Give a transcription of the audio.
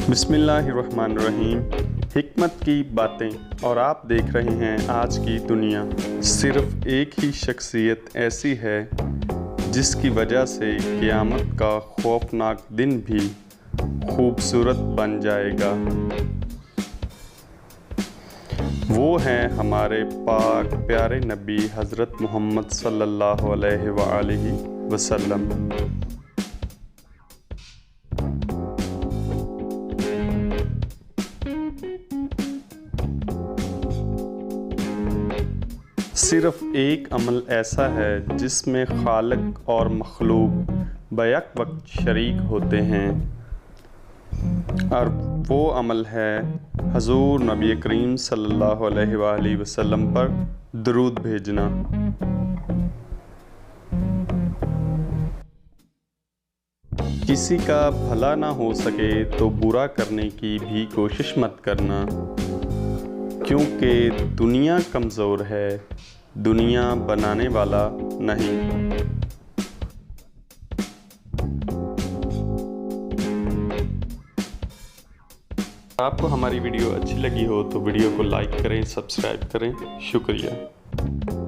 बिस्मिल्लाहिर्रहमानिर्रहीम। हिकमत की बातें और आप देख रहे हैं आज की दुनिया। सिर्फ एक ही शख्सियत ऐसी है जिसकी वजह से क़यामत का खौफनाक दिन भी खूबसूरत बन जाएगा। वो हैं हमारे पाक प्यारे नबी हज़रत मोहम्मद सल्लल्लाहु अलैहि वसल्लम। सिर्फ एक अमल ऐसा है जिसमें खालिक और मखलूक बैक वक्त शरीक होते हैं, और वो अमल है हजूर नबी करीम सल्लल्लाहु अलैहि वसल्लम पर दरूद भेजना। किसी का भला ना हो सके तो बुरा करने की भी कोशिश मत करना, क्योंकि दुनिया कमज़ोर है, दुनिया बनाने वाला नहीं। आपको हमारी वीडियो अच्छी लगी हो तो वीडियो को लाइक करें, सब्सक्राइब करें। शुक्रिया।